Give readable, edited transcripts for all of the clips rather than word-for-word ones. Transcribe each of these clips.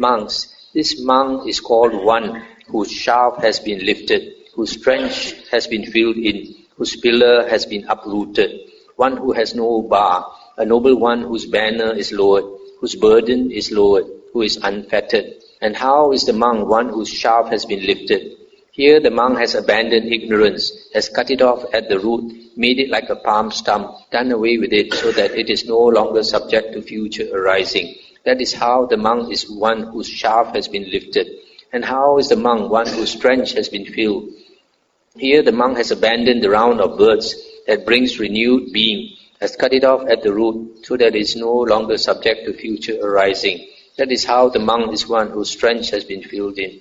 Monks, this monk is called one whose shaft has been lifted, whose trench has been filled in, whose pillar has been uprooted, one who has no bar, a noble one whose banner is lowered, whose burden is lowered, who is unfettered. And how is the monk one whose shaft has been lifted? Here the monk has abandoned ignorance, has cut it off at the root, made it like a palm stump, done away with it so that it is no longer subject to future arising. That is how the monk is one whose shaft has been lifted. And how is the monk one whose trench has been filled? Here the monk has abandoned the round of birds that brings renewed being, has cut it off at the root so that it is no longer subject to future arising. That is how the monk is one whose trench has been filled in.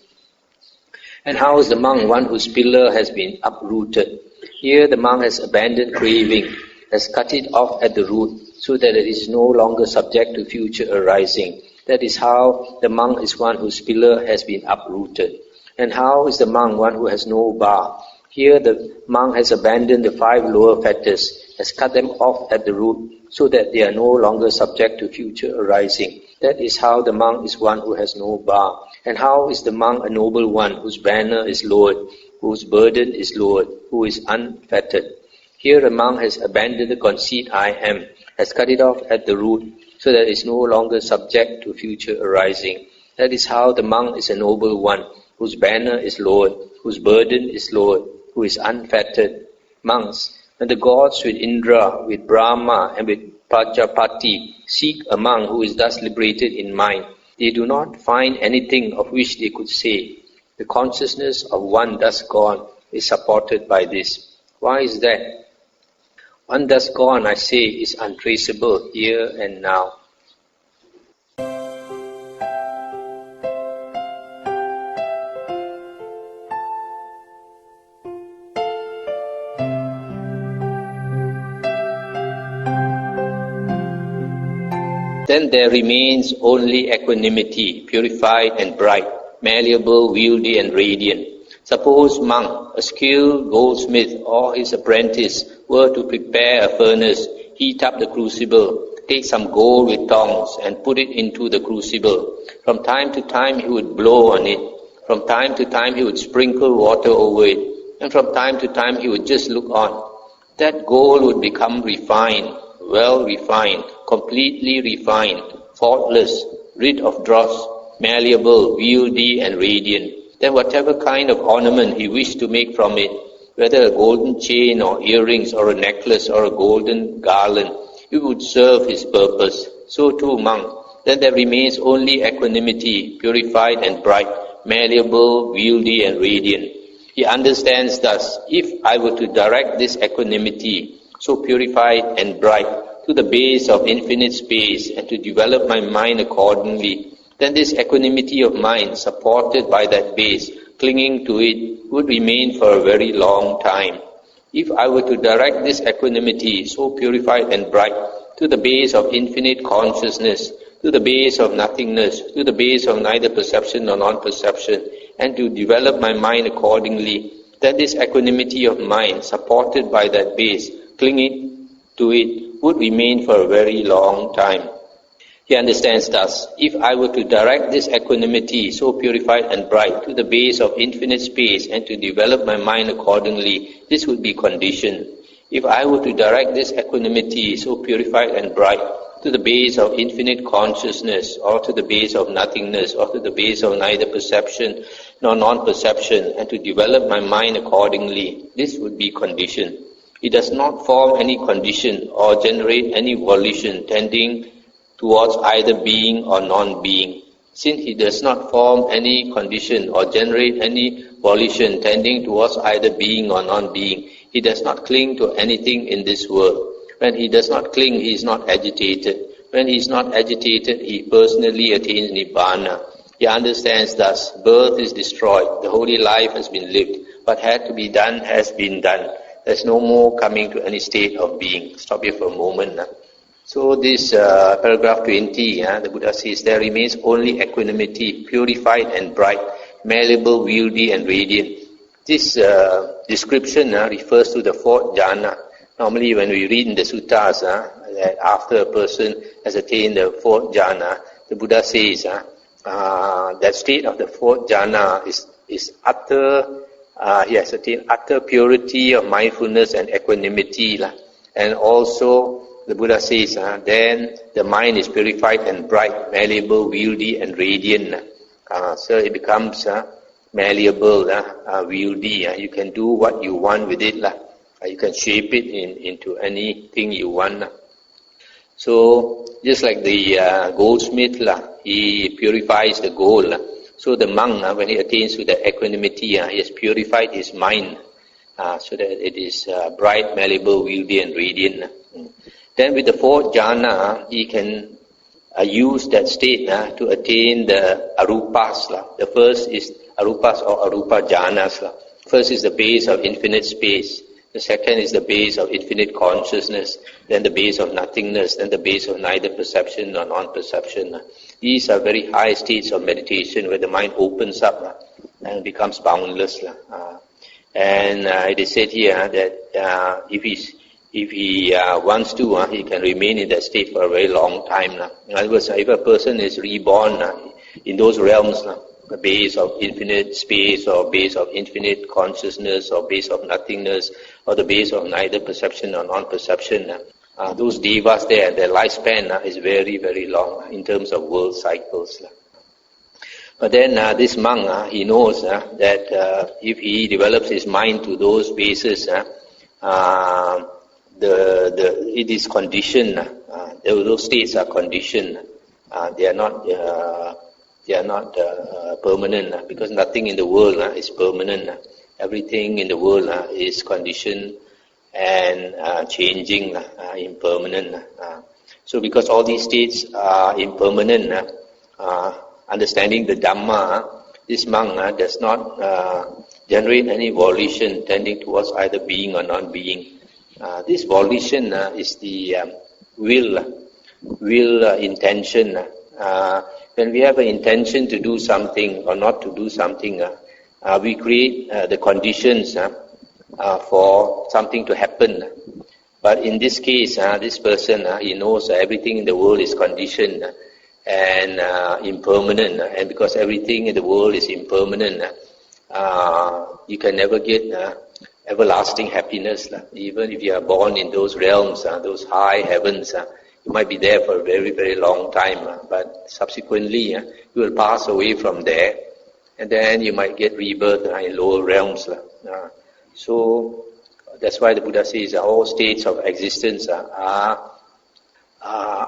And how is the monk one whose pillar has been uprooted? Here the monk has abandoned craving, has cut it off at the root so that it is no longer subject to future arising. That is how the monk is one whose pillar has been uprooted. And how is the monk one who has no bar? Here the monk has abandoned the 5 lower fetters, has cut them off at the root so that they are no longer subject to future arising. That is how the monk is one who has no bar. And how is the monk a noble one whose banner is lowered, whose burden is lowered, who is unfettered? Here a monk has abandoned the conceit I am, has cut it off at the root so that it is no longer subject to future arising. That is how the monk is a noble one whose banner is lowered, whose burden is lowered, who is unfettered. Monks, when the gods with Indra, with Brahma and with Prajapati seek a monk who is thus liberated in mind, they do not find anything of which they could say. The consciousness of one thus gone is supported by this. Why is that? One thus gone, I say, is untraceable here and now. Then there remains only equanimity, purified and bright, malleable, wieldy and radiant. Suppose monk, a skilled goldsmith or his apprentice were to prepare a furnace, heat up the crucible, take some gold with tongs and put it into the crucible. From time to time he would blow on it. From time to time he would sprinkle water over it. And from time to time he would just look on. That gold would become refined, well refined, completely refined, faultless, rid of dross, malleable, wieldy and radiant. Then whatever kind of ornament he wished to make from it, whether a golden chain or earrings or a necklace or a golden garland, it would serve his purpose. So too monk, then there remains only equanimity, purified and bright, malleable, wieldy and radiant. He understands thus, if I were to direct this equanimity, so purified and bright, to the base of infinite space and to develop my mind accordingly, then this equanimity of mind, supported by that base, clinging to it, would remain for a very long time. If I were to direct this equanimity, so purified and bright, to the base of infinite consciousness, to the base of nothingness, to the base of neither perception nor non-perception, and to develop my mind accordingly, then this equanimity of mind, supported by that base, clinging to it, would remain for a very long time. He understands thus, if I were to direct this equanimity, so purified and bright, to the base of infinite space and to develop my mind accordingly, this would be conditioned. If I were to direct this equanimity, so purified and bright, to the base of infinite consciousness, or to the base of nothingness, or to the base of neither perception nor non-perception, and to develop my mind accordingly, this would be conditioned. It does not form any condition or generate any volition tending towards either being or non-being. Since he does not form any condition or generate any volition tending towards either being or non-being, he does not cling to anything in this world. When he does not cling, he is not agitated. When he is not agitated, he personally attains Nibbana. He understands thus, birth is destroyed, the holy life has been lived, what had to be done has been done. There's no more coming to any state of being. Stop here for a moment. So this paragraph 20, the Buddha says, there remains only equanimity, purified and bright, malleable, wieldy and radiant. This description refers to the 4th jhana. Normally when we read in the suttas, that after a person has attained the 4th jhana, the Buddha says, that state of the fourth jhana is utter, he has attained utter purity of mindfulness and equanimity. And also, the Buddha says, then the mind is purified and bright, malleable, wieldy, and radiant. So it becomes malleable, wieldy. You can do what you want with it. You can shape it into anything you want. So, just like the goldsmith, he purifies the gold. So the monk, when he attains to the equanimity, he has purified his mind so that it is bright, malleable, wieldy, and radiant. Then with the fourth jhana, he can use that state to attain the arupas. The first is arupas or arupa jhanas. First is the base of infinite space. The second is the base of infinite consciousness, then the base of nothingness, then the base of neither perception nor non-perception. These are very high states of meditation where the mind opens up and becomes boundless. And it is said here that if he wants to, he can remain in that state for a very long time. In other words, if a person is reborn in those realms, the base of infinite space, or base of infinite consciousness, or base of nothingness, or the base of neither perception or non-perception, those devas there, their lifespan is very, very long in terms of world cycles. But then this monk, he knows that if he develops his mind to those bases, it is conditioned. Those states are conditioned. They are not permanent, because nothing in the world is permanent. Everything in the world is conditioned and changing, impermanent. So because all these states are impermanent, understanding the Dhamma, this monk does not generate any volition tending towards either being or non-being. This volition is the will intention. When we have an intention to do something or not to do something, we create the conditions for something to happen. But in this case, this person, he knows everything in the world is conditioned and impermanent. And because everything in the world is impermanent, you can never get everlasting happiness. Even if you are born in those realms, those high heavens, you might be there for a very, very long time, but subsequently you will pass away from there, and then you might get rebirth in lower realms. So that's why the Buddha says all states of existence are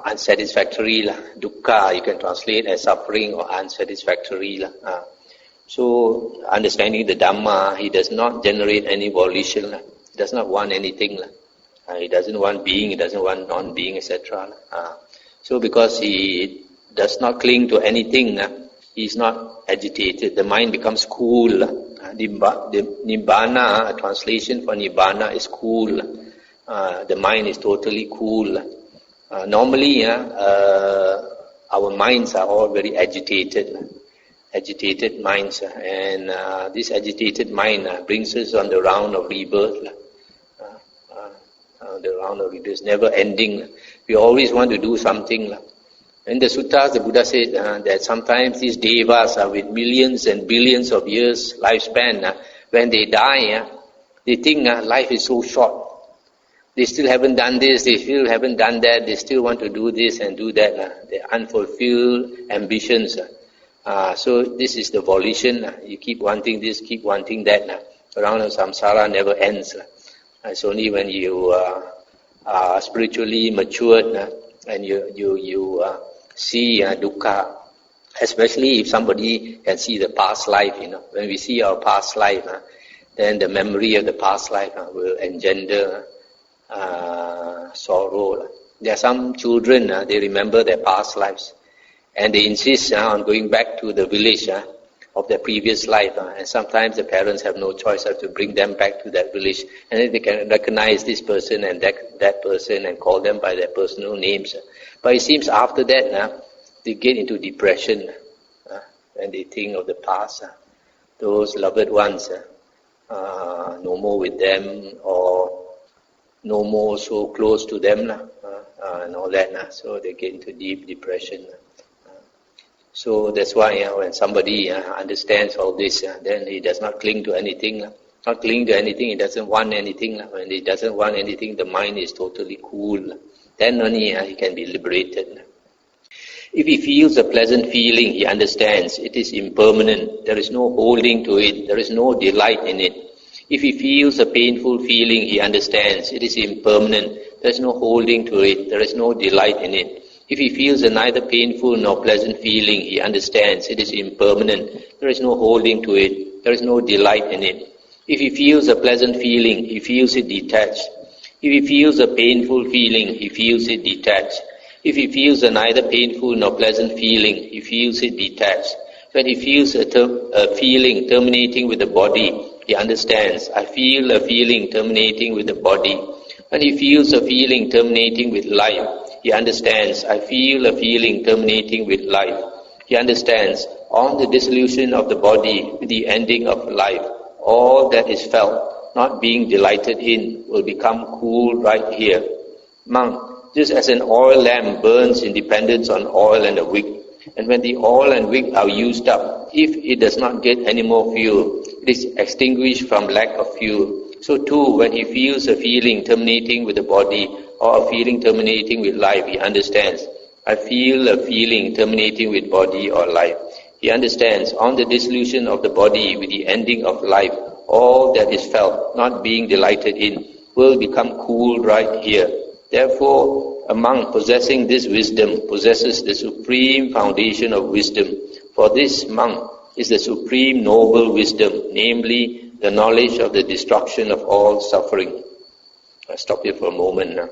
unsatisfactory. Dukkha, you can translate as suffering or unsatisfactory. So understanding the Dhamma, he does not generate any volition. He does not want anything. He doesn't want being, he doesn't want non-being, etc. So because he does not cling to anything, he is not agitated. The mind becomes cool. Nibbana, a translation for Nibbana is cool. The mind is totally cool. Normally, our minds are all very agitated minds. And this agitated mind brings us on the round of rebirth. The round of rebirth is never ending. We always want to do something. In the suttas, the Buddha said that sometimes these devas are with millions and billions of years lifespan. When they die, they think life is so short. They still haven't done this, they still haven't done that, they still want to do this and do that. They're unfulfilled ambitions. So this is the volition. You keep wanting this, keep wanting that. Around of samsara never ends. It's only when you are spiritually matured and you see dukkha, especially if somebody can see the past life. When we see our past life, then the memory of the past life will engender sorrow. There are some children, they remember their past lives, and they insist on going back to the village of their previous life, and sometimes the parents have no choice, have to bring them back to that village, and then they can recognize this person and that person and call them by their personal names. But it seems after that, they get into depression when they think of the past. Those loved ones, no more with them, or no more so close to them, and all that. So they get into deep depression. So that's why when somebody understands all this, then he does not cling to anything. Not cling to anything, he doesn't want anything. When he doesn't want anything, the mind is totally cool. Then only he can be liberated. If he feels a pleasant feeling, he understands it is impermanent. There is no holding to it. There is no delight in it. If he feels a painful feeling, he understands it is impermanent. There is no holding to it. There is no delight in it. If he feels a neither painful nor pleasant feeling, he understands it is impermanent. There is no holding to it. There is no delight in it. If he feels a pleasant feeling, he feels it detached. If he feels a painful feeling, he feels it detached. If he feels a neither painful nor pleasant feeling, he feels it detached. When he feels a feeling terminating with the body, he understands, I feel a feeling terminating with the body. When he feels a feeling terminating with life, he understands, I feel a feeling terminating with life. He understands, on the dissolution of the body, with the ending of life, all that is felt, not being delighted in, will become cool right here. Monk, just as an oil lamp burns in dependence on oil and a wick, and when the oil and wick are used up, if it does not get any more fuel, it is extinguished from lack of fuel. So too, when he feels a feeling terminating with the body, or a feeling terminating with life, he understands, I feel a feeling terminating with body or life. He understands, on the dissolution of the body with the ending of life, all that is felt, not being delighted in, will become cool right here. Therefore, a monk possessing this wisdom possesses the supreme foundation of wisdom. For this monk is the supreme noble wisdom, namely the knowledge of the destruction of all suffering. I'll stop here for a moment now.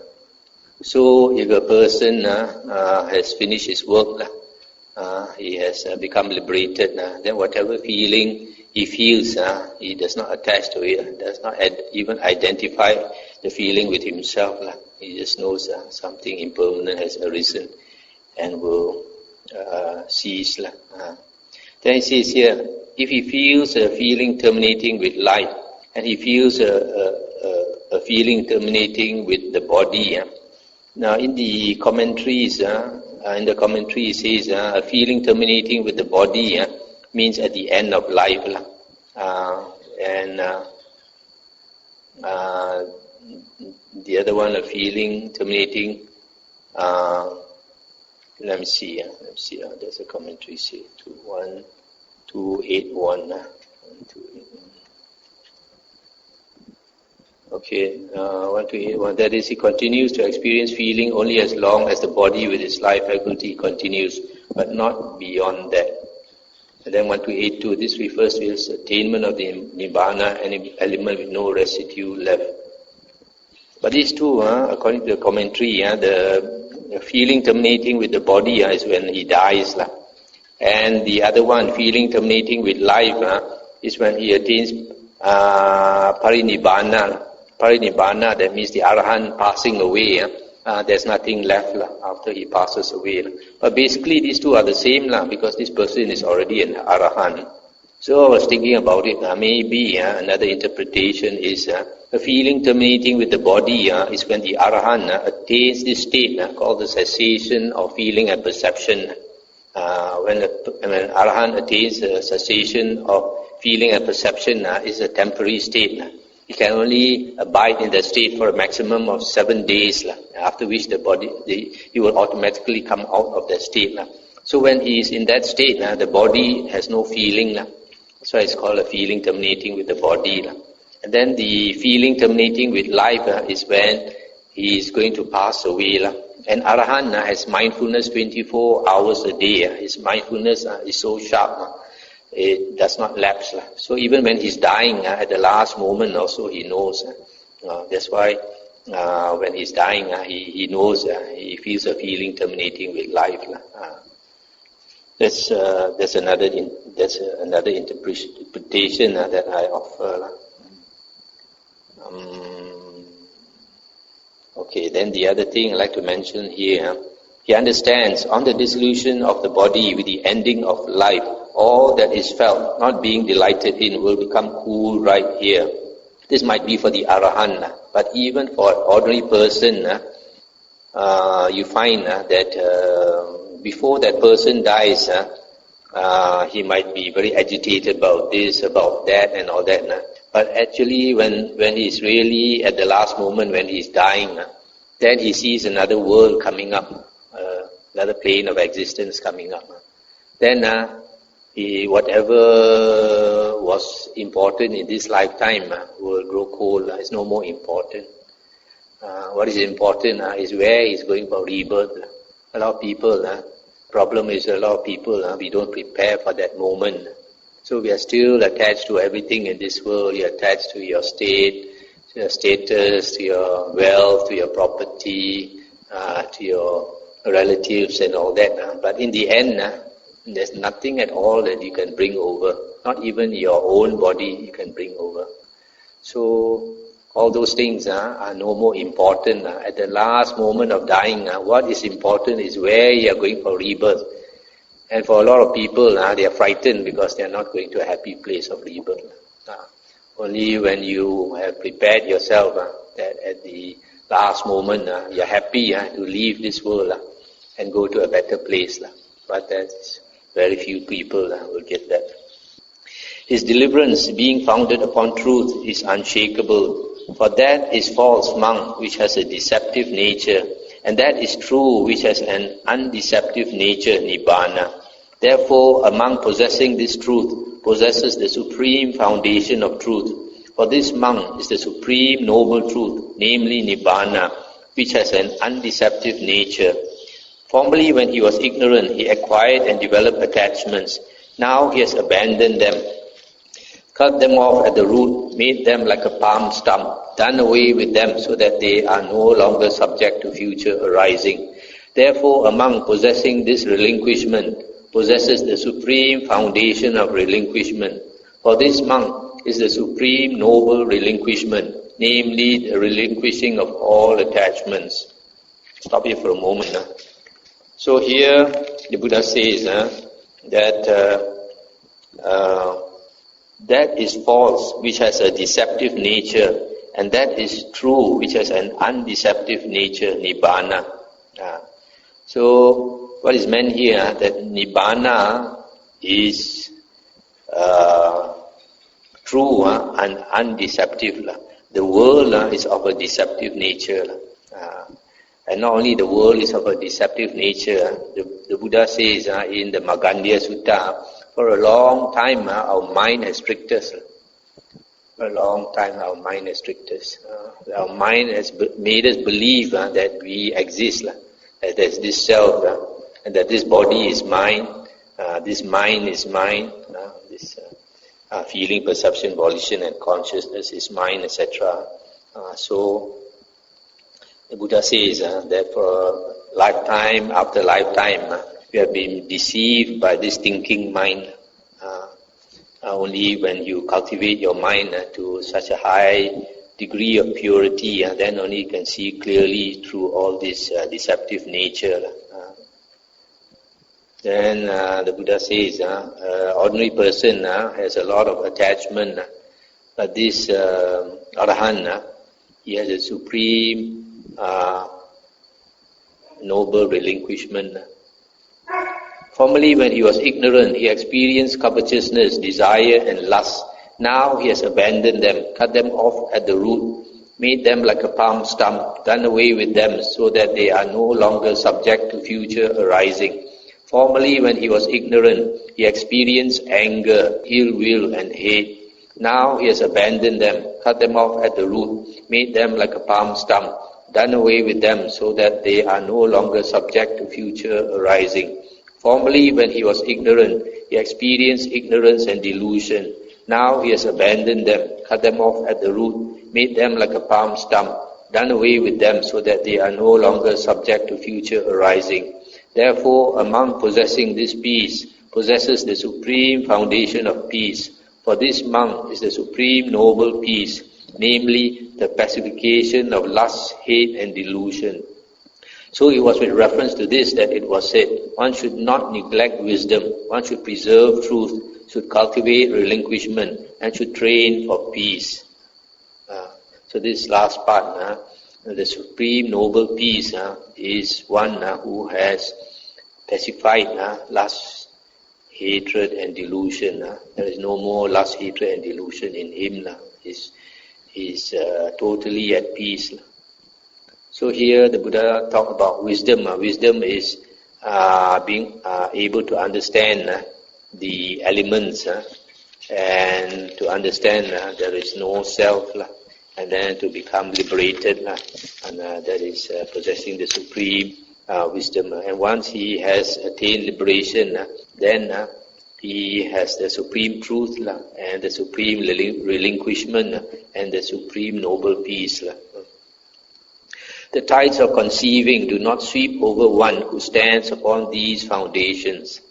So, if a person has finished his work, he has become liberated, then whatever feeling he feels, he does not attach to it, does not even identify the feeling with himself. He just knows something impermanent has arisen and will cease. Then he says here, if he feels a feeling terminating with life, and he feels a feeling terminating with the body. Now in the commentaries, it says a feeling terminating with the body means at the end of life. The other one, a feeling terminating, let me see, there's a commentary, say, 1281. Okay, 1281, that is, he continues to experience feeling only as long as the body with its life faculty continues, but not beyond that. And then 1282, this refers to his attainment of the Nibbana, an element with no residue left. But these two, according to the commentary, the feeling terminating with the body is when he dies. And the other one, feeling terminating with life, is when he attains parinibbana. Parinibbana, that means the Arahant passing away. There's nothing left after he passes away. But basically these two are the same because this person is already an Arahant. So I was thinking about it. Maybe another interpretation is a feeling terminating with the body is when the Arahant attains this state called the cessation of feeling and perception. When Arahant attains a cessation of feeling and perception, is a temporary state. He can only abide in that state for a maximum of 7 days, after which he will automatically come out of that state. So when he is in that state, the body has no feeling. That's why it's called a feeling terminating with the body. And then the feeling terminating with life is when he is going to pass away. And Arahant has mindfulness 24 hours a day. His mindfulness is so sharp. It does not lapse. So even when he's dying, at the last moment also he knows. That's why when he's dying, he knows, he feels a feeling terminating with life. That's another interpretation that I offer. Okay, then the other thing I'd like to mention here, he understands on the dissolution of the body with the ending of life, all that is felt, not being delighted in, will become cool right here. This might be for the Arahant, but even for an ordinary person, you find that before that person dies, he might be very agitated about this, about that, and all that. But actually, when he's really at the last moment, when he's dying, then he sees another world coming up, another plane of existence coming up. Then whatever was important in this lifetime will grow cold. It's no more important. What is important is where he's going for rebirth. A lot of people, problem is a lot of people, we don't prepare for that moment. So we are still attached to everything in this world. You're attached to your state, to your status, to your wealth, to your property, to your relatives and all that. But in the end, there's nothing at all that you can bring over. Not even your own body you can bring over. So all those things are no more important. At the last moment of dying, what is important is where you are going for rebirth. And for a lot of people, they are frightened because they are not going to a happy place of rebirth. Only when you have prepared yourself that at the last moment you are happy to leave this world and go to a better place. But that's very few people will get that. His deliverance, being founded upon truth, is unshakable. For that is false, monk, which has a deceptive nature, and that is true, which has an undeceptive nature, nibbana. Therefore, a monk possessing this truth possesses the supreme foundation of truth. For this monk is the supreme noble truth, namely nibbana, which has an undeceptive nature. Formerly, when he was ignorant, he acquired and developed attachments. Now he has abandoned them, cut them off at the root, made them like a palm stump, done away with them so that they are no longer subject to future arising. Therefore, a monk possessing this relinquishment possesses the supreme foundation of relinquishment. For this monk is the supreme noble relinquishment, namely the relinquishing of all attachments. Stop here for a moment. So here the Buddha says that that is false, which has a deceptive nature, and that is true, which has an undeceptive nature, nibbana. So what is meant here, that nibbana is true and undeceptive. The world is of a deceptive nature. And not only the world is of a deceptive nature, the Buddha says in the Magandiya Sutta, for a long time our mind has tricked us. For a long time our mind has tricked us. Our mind has made us believe that we exist, that there's this self, and that this body is mine, this mind is mine, this feeling, perception, volition and consciousness is mine, etc. So the Buddha says that for lifetime after lifetime, we have been deceived by this thinking mind. Only when you cultivate your mind to such a high degree of purity, then only you can see clearly through all this deceptive nature. Then the Buddha says, ordinary person has a lot of attachment, but this ARAHANT, he has a supreme noble relinquishment. Formerly, when he was ignorant, he experienced covetousness, desire and lust. Now he has abandoned them, cut them off at the root, made them like a palm stump, done away with them so that they are no longer subject to future arising. Formerly, when he was ignorant, he experienced anger, ill will and hate. Now he has abandoned them, cut them off at the root, made them like a palm stump, done away with them so that they are no longer subject to future arising. Formerly, when he was ignorant, he experienced ignorance and delusion. Now he has abandoned them, cut them off at the root, made them like a palm stump, done away with them so that they are no longer subject to future arising. Therefore, a monk possessing this peace possesses the supreme foundation of peace. For this monk is the supreme noble peace, namely the pacification of lust, hate and delusion. So it was with reference to this that it was said, one should not neglect wisdom, one should preserve truth, should cultivate relinquishment, and should train for peace. So this last part, the supreme noble peace is one who has pacified lust, hatred and delusion. There is no more lust, hatred and delusion in him. He's totally at peace. So here the Buddha talked about wisdom. Wisdom is being able to understand the elements and to understand there is no self, and then to become liberated, and that is possessing the supreme wisdom. And once he has attained liberation, then he has the supreme truth and the supreme relinquishment and the supreme noble peace. The tides of conceiving do not sweep over one who stands upon these foundations.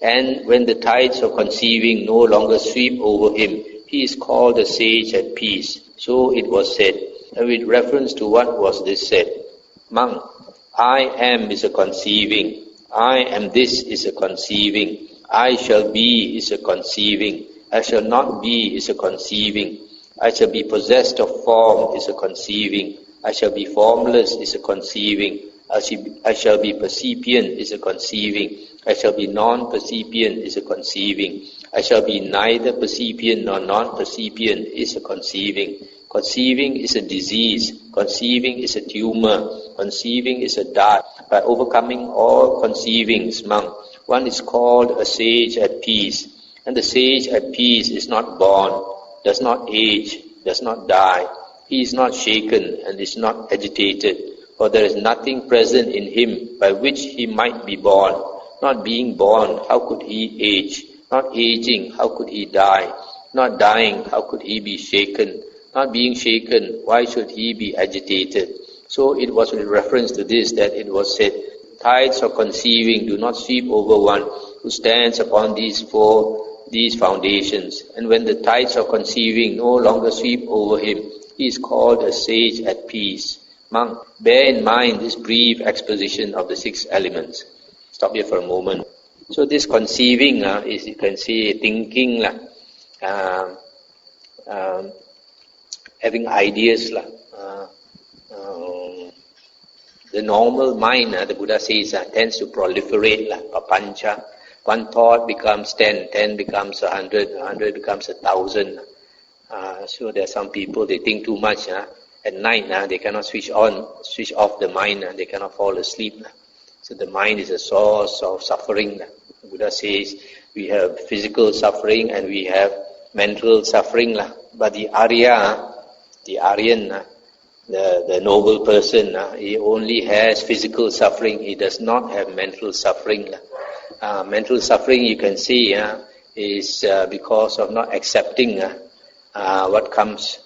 And when the tides of conceiving no longer sweep over him, he is called a sage at peace. So it was said. And with reference to what was this said? Monk, I am is a conceiving. I am this is a conceiving. I shall be is a conceiving. I shall not be is a conceiving. I shall be possessed of form is a conceiving. I shall be formless is a conceiving. I shall be percipient is a conceiving. I shall be non-percipient is a conceiving. I shall be neither percipient nor non-percipient is a conceiving. Conceiving is a disease. Conceiving is a tumor. Conceiving is a dart. By overcoming all conceivings, monk, one is called a sage at peace. And the sage at peace is not born, does not age, does not die. He is not shaken and is not agitated, for there is nothing present in him by which he might be born. Not being born, how could he age? Not aging, how could he die? Not dying, how could he be shaken? Not being shaken, why should he be agitated? So it was with reference to this that it was said, tides of conceiving do not sweep over one who stands upon these foundations. And when the tides of conceiving no longer sweep over him, he is called a sage at peace. Monk, bear in mind this brief exposition of the 6 elements. Stop here for a moment. So this conceiving is, you can say, thinking, having ideas. The normal mind, the Buddha says, tends to proliferate, papancha. One thought becomes 10, 10 becomes 100, 100 becomes 1,000. So there are some people, they think too much. At night, they cannot switch off the mind, they cannot fall asleep. So the mind is a source of suffering. The Buddha says we have physical suffering and we have mental suffering. But the Arya, the Aryan, the noble person, he only has physical suffering. He does not have mental suffering. Mental suffering, you can see, is because of not accepting what comes.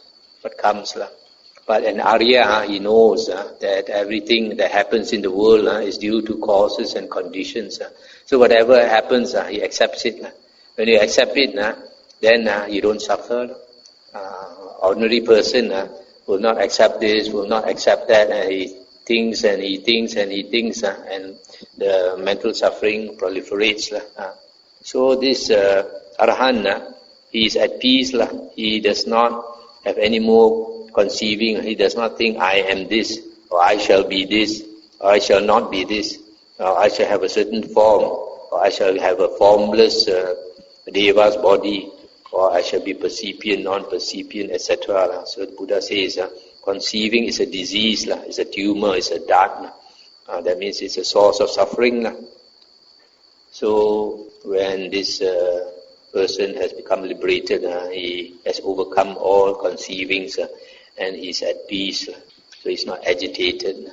But an Arya, he knows that everything that happens in the world is due to causes and conditions. So whatever happens, he accepts it. When you accept it, then you don't suffer. Ordinary person will not accept this, will not accept that, and he thinks and he thinks and he thinks, and the mental suffering proliferates. So this Arahant, he is at peace. He does not have any more conceiving. He does not think, I am this, or I shall be this, or I shall not be this, or I shall have a certain form, or I shall have a formless Deva's body, or I shall be percipient, non-percipient, etc. So the Buddha says, conceiving is a disease, is a tumor, is a dart. That means it's a source of suffering. So when this person has become liberated, he has overcome all conceivings, and he's at peace. So he's not agitated.